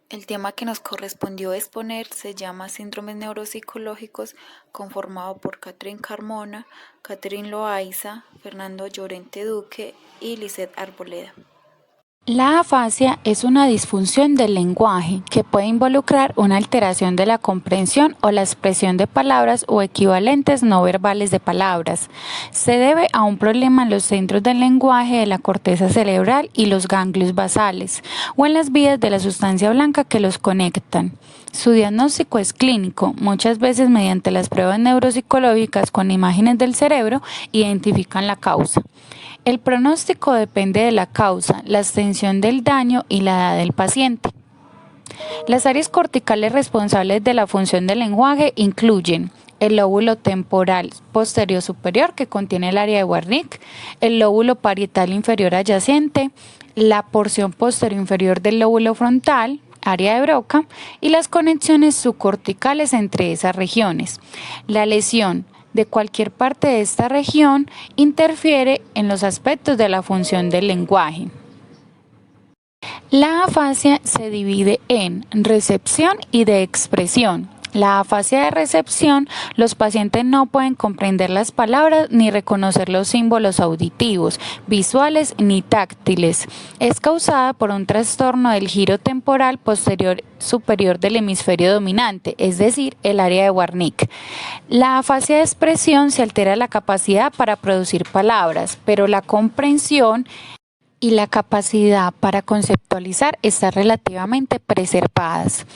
El tema que nos correspondió exponer se llama Síndromes neuropsicológicos, conformado por Catherine Carmona, Catherine Loaiza, Fernando Llorente Duque y Lisette Arboleda. La afasia es una disfunción del lenguaje que puede involucrar una alteración de la comprensión o la expresión de palabras o equivalentes no verbales de palabras. Se debe a un problema en los centros del lenguaje de la corteza cerebral y los ganglios basales o en las vías de la sustancia blanca que los conectan. Su diagnóstico es clínico, muchas veces mediante las pruebas neuropsicológicas con imágenes del cerebro identifican la causa. El pronóstico depende de la causa, la extensión del daño y la edad del paciente. Las áreas corticales responsables de la función del lenguaje incluyen el lóbulo temporal posterior superior, que contiene el área de Wernicke, el lóbulo parietal inferior adyacente, la porción posterior inferior del lóbulo frontal, área de Broca, y las conexiones subcorticales entre esas regiones. La lesión de cualquier parte de esta región interfiere en los aspectos de la función del lenguaje. La afasia se divide en recepción y de expresión. La afasia de recepción, los pacientes no pueden comprender las palabras ni reconocer los símbolos auditivos, visuales ni táctiles. Es causada por un trastorno del giro temporal posterior superior del hemisferio dominante, es decir, el área de Wernicke. La afasia de expresión se altera la capacidad para producir palabras, pero la comprensión y la capacidad para conceptualizar están relativamente preservadas.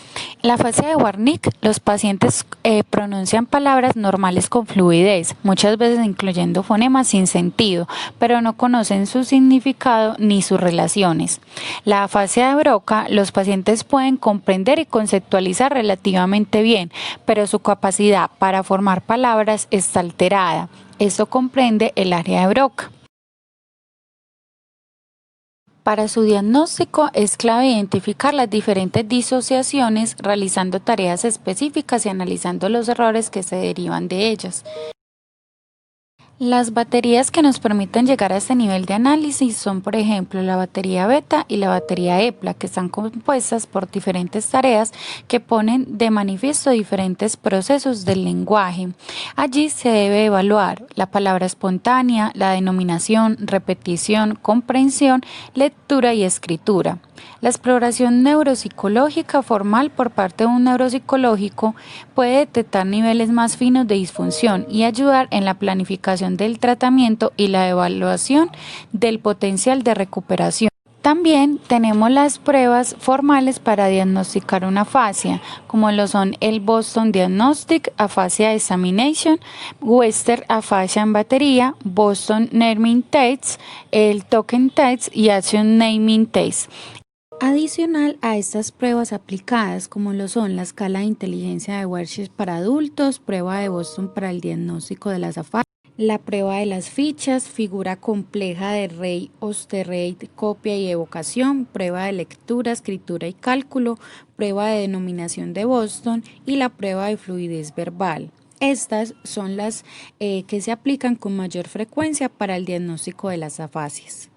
En la fase de Wernicke, los pacientes pronuncian palabras normales con fluidez, muchas veces incluyendo fonemas sin sentido, pero no conocen su significado ni sus relaciones. La afasia de Broca, los pacientes pueden comprender y conceptualizar relativamente bien, pero su capacidad para formar palabras está alterada. Esto comprende el área de Broca. Para su diagnóstico es clave identificar las diferentes disociaciones, realizando tareas específicas y analizando los errores que se derivan de ellas. Las baterías que nos permiten llegar a este nivel de análisis son, por ejemplo, la batería beta y la batería EPLA, que están compuestas por diferentes tareas que ponen de manifiesto diferentes procesos del lenguaje. Allí se debe evaluar la palabra espontánea, la denominación, repetición, comprensión, lectura y escritura. La exploración neuropsicológica formal por parte de un neuropsicológico puede detectar niveles más finos de disfunción y ayudar en la planificación del tratamiento y la evaluación del potencial de recuperación. También tenemos las pruebas formales para diagnosticar una afasia, como lo son el Boston Diagnostic Aphasia Examination, Western Aphasia en batería, Boston Naming Test, el Token Test y Action Naming Test. Adicional a estas pruebas aplicadas, como lo son la escala de inteligencia de Wernicke para adultos, prueba de Boston para el diagnóstico de las afasias, la prueba de las fichas, figura compleja de Rey, Osterreid, copia y evocación, prueba de lectura, escritura y cálculo, prueba de denominación de Boston y la prueba de fluidez verbal. Estas son las que se aplican con mayor frecuencia para el diagnóstico de las afasias.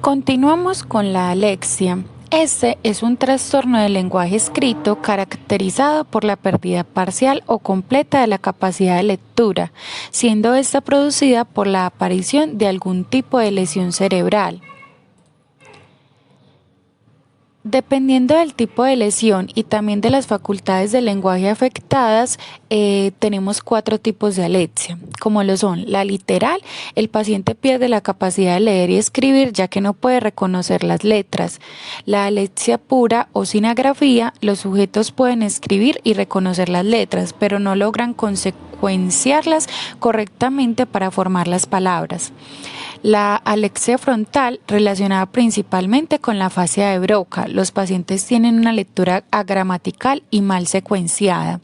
Continuamos con la alexia. Este es un trastorno del lenguaje escrito caracterizado por la pérdida parcial o completa de la capacidad de lectura, siendo esta producida por la aparición de algún tipo de lesión cerebral. Dependiendo del tipo de lesión y también de las facultades del lenguaje afectadas, tenemos 4 tipos de alexia, como lo son la literal. El paciente pierde la capacidad de leer y escribir ya que no puede reconocer las letras. La alexia pura o sin agrafía, los sujetos pueden escribir y reconocer las letras, pero no logran secuenciarlas correctamente para formar las palabras. La alexia frontal, relacionada principalmente con la afasia de Broca, los pacientes tienen una lectura agramatical y mal secuenciada.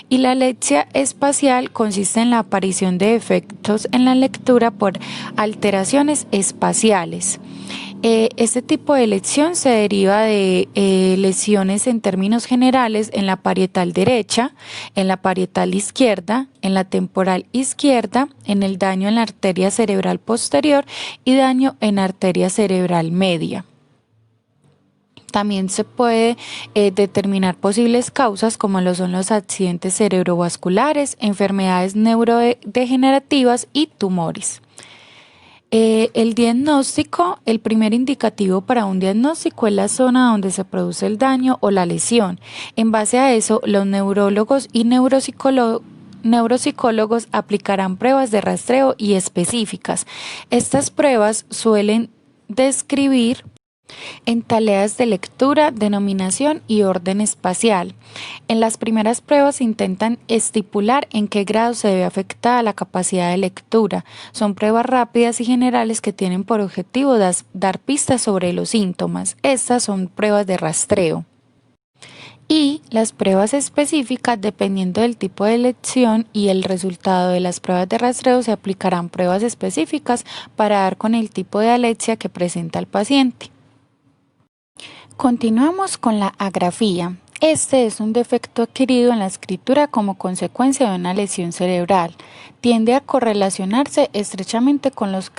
Y la alexia espacial consiste en la aparición de defectos en la lectura por alteraciones espaciales. Este tipo de lesión se deriva de lesiones en términos generales en la parietal derecha, en la parietal izquierda, en la temporal izquierda, en el daño en la arteria cerebral posterior y daño en arteria cerebral media. También se puede determinar posibles causas como lo son los accidentes cerebrovasculares, enfermedades neurodegenerativas y tumores. El diagnóstico, el primer indicativo para un diagnóstico es la zona donde se produce el daño o la lesión. En base a eso, los neurólogos y neuropsicólogos aplicarán pruebas de rastreo y específicas. Estas pruebas suelen describir en tareas de lectura, denominación y orden espacial. En las primeras pruebas se intentan estipular en qué grado se ve afectada la capacidad de lectura. Son pruebas rápidas y generales que tienen por objetivo dar pistas sobre los síntomas. Estas son pruebas de rastreo. Y las pruebas específicas, dependiendo del tipo de lección y el resultado de las pruebas de rastreo, se aplicarán pruebas específicas para dar con el tipo de alexia que presenta el paciente. Continuamos con la agrafía. Este es un defecto adquirido en la escritura como consecuencia de una lesión cerebral. Tiende a correlacionarse estrechamente con los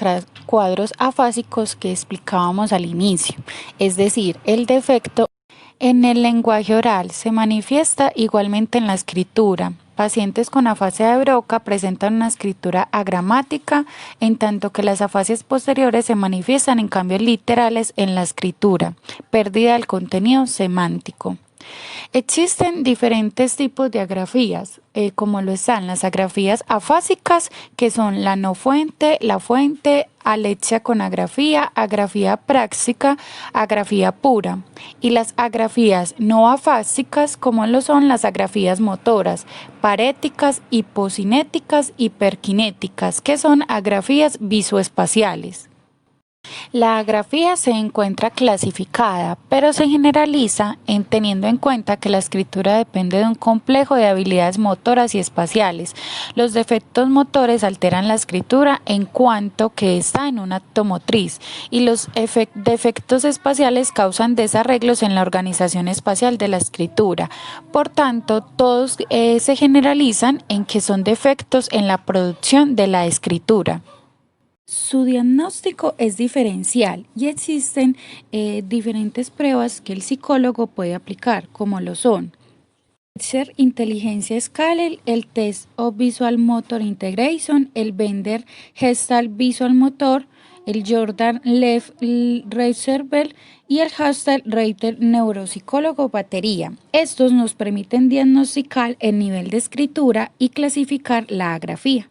cuadros afásicos que explicábamos al inicio. Es decir, el defecto en el lenguaje oral se manifiesta igualmente en la escritura. Pacientes con afasia de Broca presentan una escritura agramática, en tanto que las afasias posteriores se manifiestan en cambios literales en la escritura, pérdida del contenido semántico. Existen diferentes tipos de agrafías, como lo están las agrafías afásicas, que son la no fuente, la fuente, alexia con agrafía, agrafía práxica, agrafía pura, y las agrafías no afásicas, como lo son las agrafías motoras, paréticas, hipocinéticas y perquinéticas, que son agrafías visoespaciales. La agrafía se encuentra clasificada, pero se generaliza teniendo en cuenta que la escritura depende de un complejo de habilidades motoras y espaciales. Los defectos motores alteran la escritura en cuanto que está en un acto motriz, y los defectos espaciales causan desarreglos en la organización espacial de la escritura. Por tanto, todos se generalizan en que son defectos en la producción de la escritura. Su diagnóstico es diferencial y existen diferentes pruebas que el psicólogo puede aplicar, como lo son el Inteligencia Scale, el Test of Visual Motor Integration, el Bender Gestalt Visual Motor, el Jordan Left Reservoir y el Hastert Reiter Neuropsicólogo Batería. Estos nos permiten diagnosticar el nivel de escritura y clasificar la agrafía.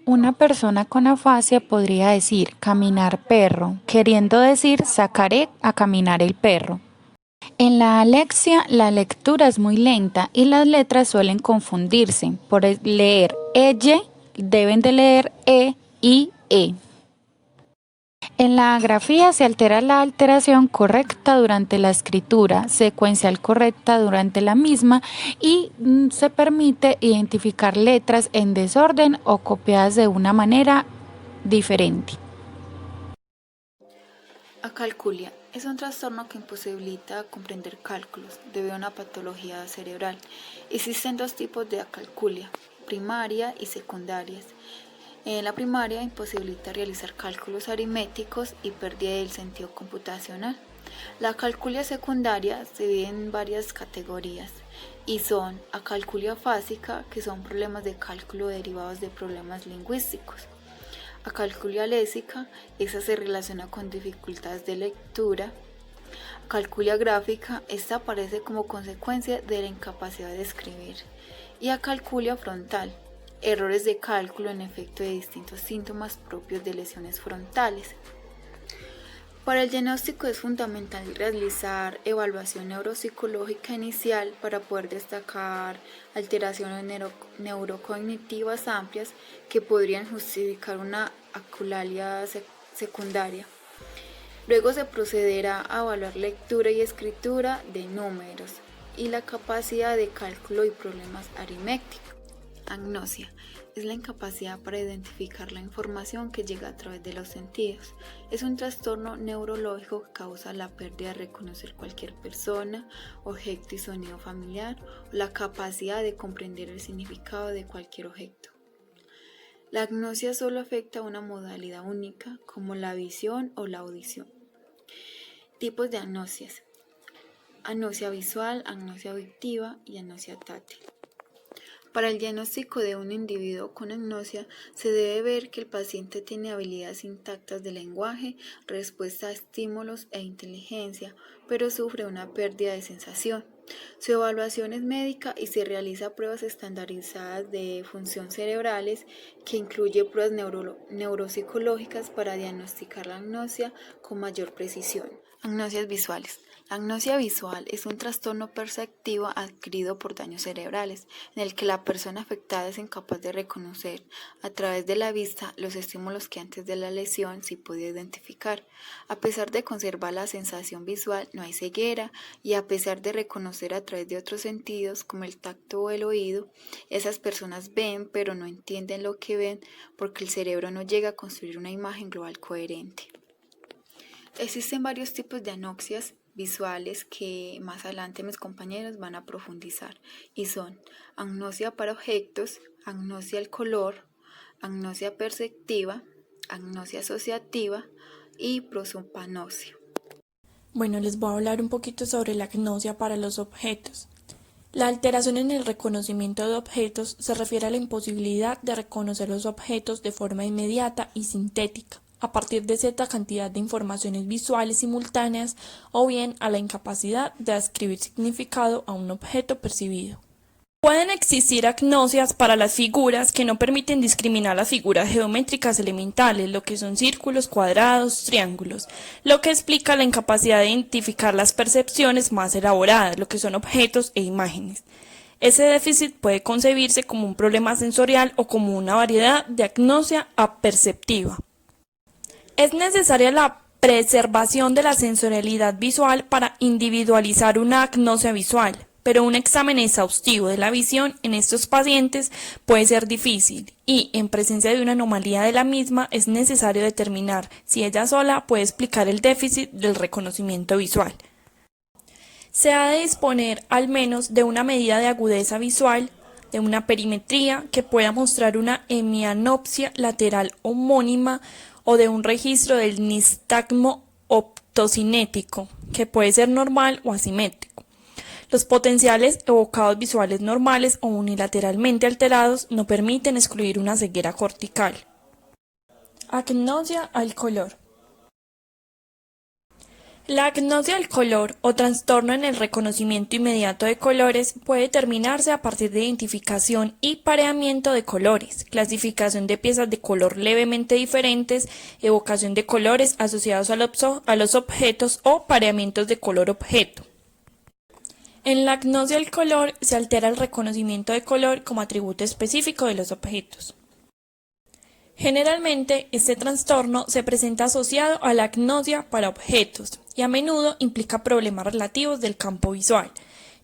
Una persona con afasia podría decir caminar perro, queriendo decir sacaré a caminar el perro. En la alexia, la lectura es muy lenta y las letras suelen confundirse. Por leer elle, deben de leer e, i, e. En la agrafía se altera la alteración correcta durante la escritura, secuencial correcta durante la misma, y se permite identificar letras en desorden o copiadas de una manera diferente. Acalculia es un trastorno que imposibilita comprender cálculos debido a una patología cerebral. Existen dos tipos de acalculia, primaria y secundarias. En la primaria imposibilita realizar cálculos aritméticos y pérdida del sentido computacional. La acalculia secundaria se divide en varias categorías y son acalculia fásica, que son problemas de cálculo derivados de problemas lingüísticos. Acalculia léxica, esa se relaciona con dificultades de lectura. Acalculia gráfica, esta aparece como consecuencia de la incapacidad de escribir. Y acalculia frontal, errores de cálculo en efecto de distintos síntomas propios de lesiones frontales. Para el diagnóstico es fundamental realizar evaluación neuropsicológica inicial para poder destacar alteraciones neurocognitivas amplias que podrían justificar una acalculia secundaria. Luego se procederá a evaluar lectura y escritura de números y la capacidad de cálculo y problemas aritméticos. Agnosia es la incapacidad para identificar la información que llega a través de los sentidos. Es un trastorno neurológico que causa la pérdida de reconocer cualquier persona, objeto y sonido familiar, o la capacidad de comprender el significado de cualquier objeto. La agnosia solo afecta una modalidad única, como la visión o la audición. Tipos de agnosias: agnosia visual, agnosia auditiva y agnosia táctil. Para el diagnóstico de un individuo con agnosia, se debe ver que el paciente tiene habilidades intactas de lenguaje, respuesta a estímulos e inteligencia, pero sufre una pérdida de sensación. Su evaluación es médica y se realiza pruebas estandarizadas de función cerebrales, que incluye pruebas neuropsicológicas para diagnosticar la agnosia con mayor precisión. Agnosias visuales. La agnosia visual es un trastorno perceptivo adquirido por daños cerebrales, en el que la persona afectada es incapaz de reconocer a través de la vista los estímulos que antes de la lesión sí podía identificar. A pesar de conservar la sensación visual, no hay ceguera, y a pesar de reconocer a través de otros sentidos, como el tacto o el oído, esas personas ven pero no entienden lo que ven, porque el cerebro no llega a construir una imagen global coherente. Existen varios tipos de agnosias visuales que más adelante mis compañeros van a profundizar, y son agnosia para objetos, agnosia al color, agnosia perceptiva, agnosia asociativa y prosopagnosia. Bueno, les voy a hablar un poquito sobre la agnosia para los objetos. La alteración en el reconocimiento de objetos se refiere a la imposibilidad de reconocer los objetos de forma inmediata y sintética, a partir de cierta cantidad de informaciones visuales simultáneas, o bien a la incapacidad de ascribir significado a un objeto percibido. Pueden existir agnosias para las figuras que no permiten discriminar las figuras geométricas elementales, lo que son círculos, cuadrados, triángulos, lo que explica la incapacidad de identificar las percepciones más elaboradas, lo que son objetos e imágenes. Ese déficit puede concebirse como un problema sensorial o como una variedad de agnosia aperceptiva. Es necesaria la preservación de la sensorialidad visual para individualizar una agnosia visual, pero un examen exhaustivo de la visión en estos pacientes puede ser difícil y, en presencia de una anomalía de la misma, es necesario determinar si ella sola puede explicar el déficit del reconocimiento visual. Se ha de disponer al menos de una medida de agudeza visual, de una perimetría que pueda mostrar una hemianopsia lateral homónima, o de un registro del nistagmo optocinético, que puede ser normal o asimétrico. Los potenciales evocados visuales normales o unilateralmente alterados no permiten excluir una ceguera cortical. Agnosia al color. La agnosia al color o trastorno en el reconocimiento inmediato de colores puede determinarse a partir de identificación y pareamiento de colores, clasificación de piezas de color levemente diferentes, evocación de colores asociados a los objetos o pareamientos de color-objeto. En la agnosia al color se altera el reconocimiento de color como atributo específico de los objetos. Generalmente, este trastorno se presenta asociado a la agnosia para objetos y a menudo implica problemas relativos del campo visual.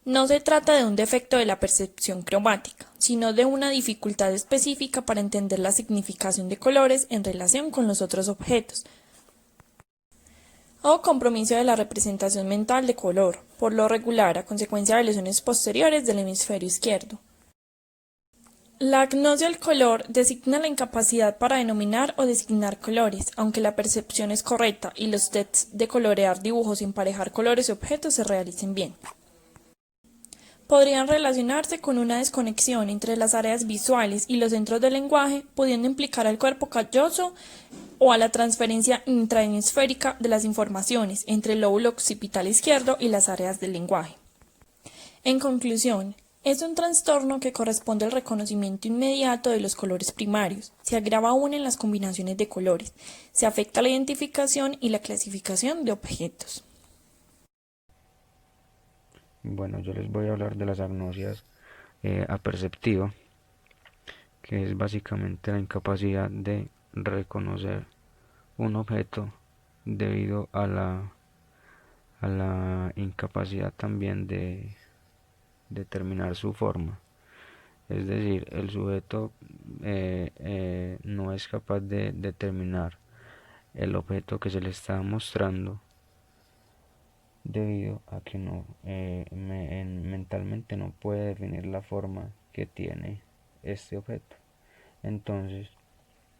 No se trata de un defecto de la percepción cromática, sino de una dificultad específica para entender la significación de colores en relación con los otros objetos, o compromiso de la representación mental de color, por lo regular a consecuencia de lesiones posteriores del hemisferio izquierdo. La agnosia al color designa la incapacidad para denominar o designar colores, aunque la percepción es correcta y los tests de colorear dibujos y emparejar colores y objetos se realicen bien. Podrían relacionarse con una desconexión entre las áreas visuales y los centros del lenguaje, pudiendo implicar al cuerpo calloso o a la transferencia intrahemisférica de las informaciones entre el lóbulo occipital izquierdo y las áreas del lenguaje. En conclusión, es un trastorno que corresponde al reconocimiento inmediato de los colores primarios, se agrava aún en las combinaciones de colores, se afecta la identificación y la clasificación de objetos. Bueno, yo les voy a hablar de las agnosias aperceptiva, que es básicamente la incapacidad de reconocer un objeto debido a la incapacidad también de determinar su forma. Es decir, el sujeto no es capaz de determinar el objeto que se le está mostrando debido a que mentalmente no puede definir la forma que tiene este objeto. Entonces,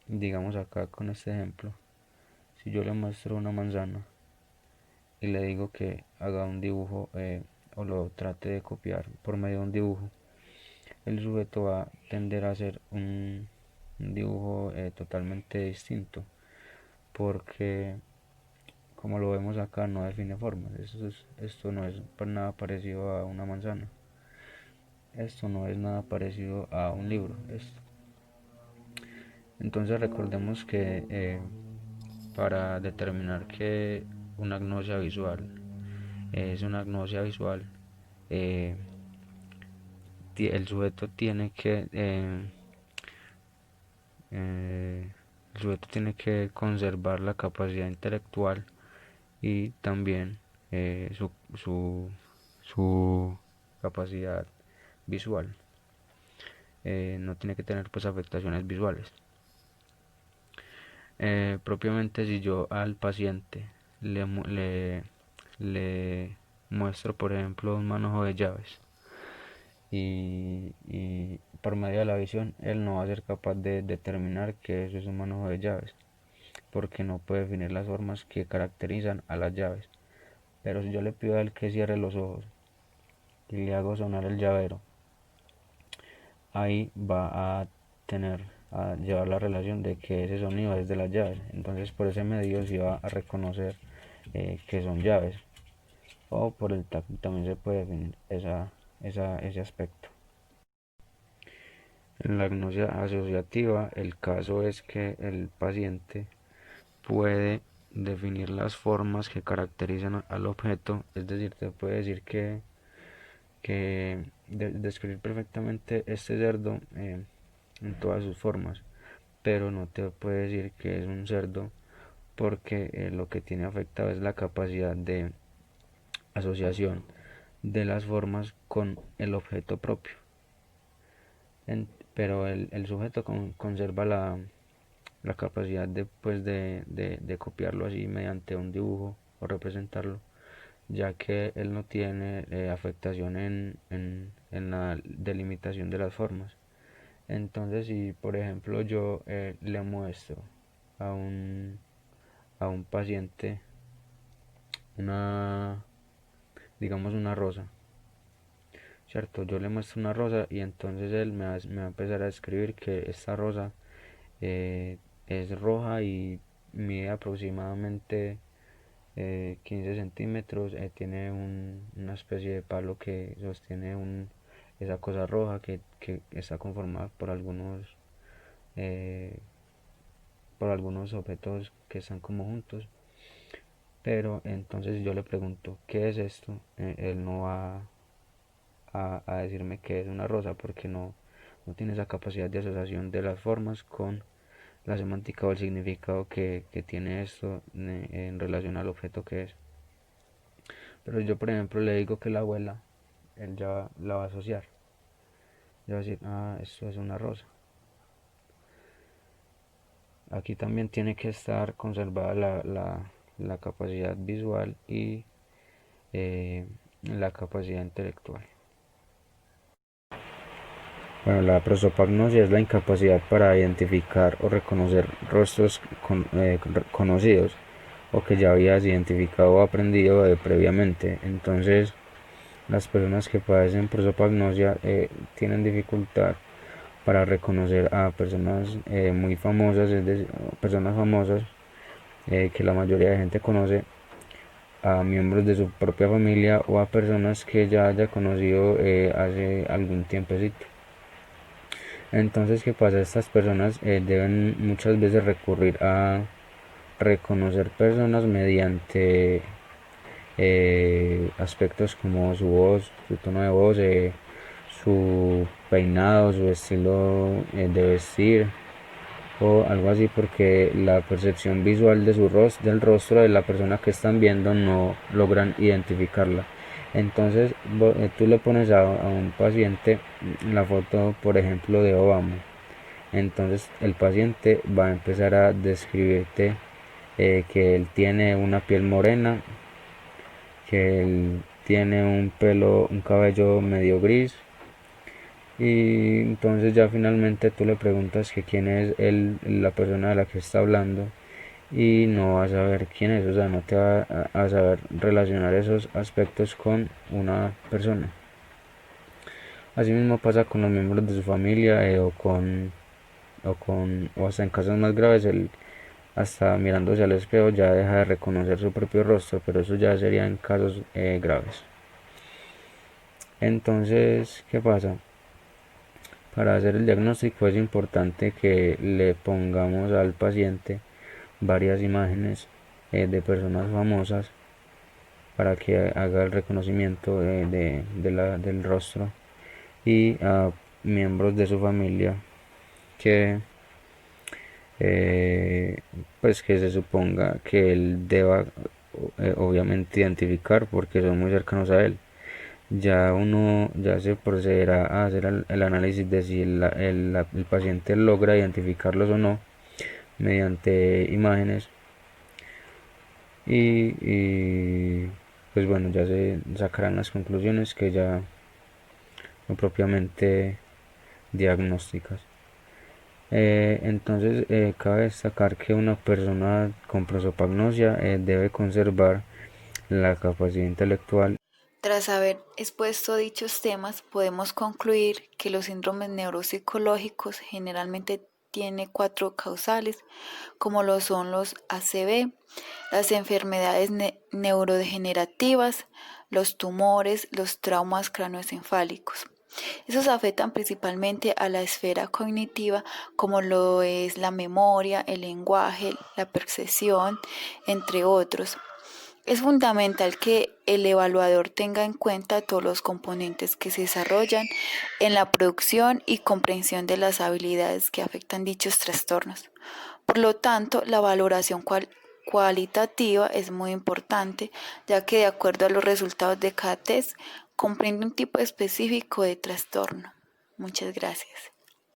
digamos acá con este ejemplo, si yo le muestro una manzana y le digo que haga un dibujo o lo trate de copiar por medio de un dibujo, el sujeto va a tender a hacer un dibujo totalmente distinto, porque como lo vemos acá no define formas. Esto no es para nada parecido a una manzana, esto no es nada parecido a un libro. Entonces recordemos que para determinar que una agnosia visual es una agnosia visual, eh, el sujeto tiene que eh, el sujeto tiene que conservar la capacidad intelectual y también su capacidad visual. No tiene que tener pues afectaciones visuales. Propiamente, si yo al paciente le muestro por ejemplo un manojo de llaves y por medio de la visión él no va a ser capaz de determinar que eso es un manojo de llaves, porque no puede definir las formas que caracterizan a las llaves. Pero si yo le pido a él que cierre los ojos y le hago sonar el llavero, ahí va a llevar la relación de que ese sonido es de las llaves. Entonces por ese medio se va a reconocer que son llaves, o por el tacto también se puede definir ese aspecto. En la agnosia asociativa, el caso es que el paciente puede definir las formas que caracterizan al objeto, es decir, te puede decir que describir perfectamente este cerdo en todas sus formas, pero no te puede decir que es un cerdo, porque lo que tiene afectado es la capacidad de asociación de las formas con el objeto propio. Pero el sujeto conserva la capacidad de copiarlo así mediante un dibujo o representarlo, ya que él no tiene afectación en la delimitación de las formas. Entonces, si por ejemplo yo le muestro a un paciente una, digamos una rosa, ¿cierto? Yo le muestro una rosa y entonces él me va a empezar a escribir que esta rosa eh, es roja y mide aproximadamente 15 centímetros, tiene una especie de palo que sostiene esa cosa roja que está conformada eh, por algunos objetos que están como juntos. Pero entonces yo le pregunto, ¿qué es esto? Él no va a decirme que es una rosa, porque no tiene esa capacidad de asociación de las formas con la semántica o el significado que tiene esto en relación al objeto que es. Pero yo, por ejemplo, le digo que la abuela, él ya la va a asociar. Ya va a decir, ah, esto es una rosa. Aquí también tiene que estar conservada la capacidad visual y la capacidad intelectual. Bueno, la prosopagnosia es la incapacidad para identificar o reconocer rostros conocidos o que ya habías identificado o aprendido previamente. Entonces, las personas que padecen prosopagnosia tienen dificultad para reconocer a personas muy famosas, es decir, personas famosas que la mayoría de gente conoce, a miembros de su propia familia o a personas que ya haya conocido hace algún tiempecito. Entonces, ¿qué pasa? Estas personas deben muchas veces recurrir a reconocer personas mediante aspectos como su voz, su tono de voz, su peinado, su estilo de vestir o algo así, porque la percepción visual de del rostro de la persona que están viendo no logran identificarla. Entonces tú le pones a un paciente la foto, por ejemplo, de Obama. Entonces el paciente va a empezar a describirte que él tiene una piel morena, que él tiene un cabello medio gris, Y entonces ya finalmente tú le preguntas que quién es la persona de la que está hablando y no vas a saber quién es, o sea, no te va a saber relacionar esos aspectos con una persona. Asimismo pasa con los miembros de su familia o hasta en casos más graves, él hasta mirándose al espejo ya deja de reconocer su propio rostro, pero eso ya sería en casos graves. Entonces, ¿qué pasa? Para hacer el diagnóstico es importante que le pongamos al paciente varias imágenes de personas famosas para que haga el reconocimiento del rostro y a miembros de su familia que eh, pues que se suponga que él deba obviamente identificar porque son muy cercanos a él. Ya se procederá a hacer el análisis de si el paciente logra identificarlos o no mediante imágenes pues bueno, ya se sacarán las conclusiones que ya no propiamente diagnósticas. Entonces, cabe destacar que una persona con prosopagnosia debe conservar la capacidad intelectual. Tras haber expuesto dichos temas, podemos concluir que los síndromes neuropsicológicos generalmente tienen 4 causales, como lo son los ACV, las enfermedades neurodegenerativas, los tumores, los traumas craneoencefálicos. Esos afectan principalmente a la esfera cognitiva, como lo es la memoria, el lenguaje, la percepción, entre otros. Es fundamental que el evaluador tenga en cuenta todos los componentes que se desarrollan en la producción y comprensión de las habilidades que afectan dichos trastornos. Por lo tanto, la valoración cualitativa es muy importante, ya que de acuerdo a los resultados de cada test, comprende un tipo específico de trastorno. Muchas gracias.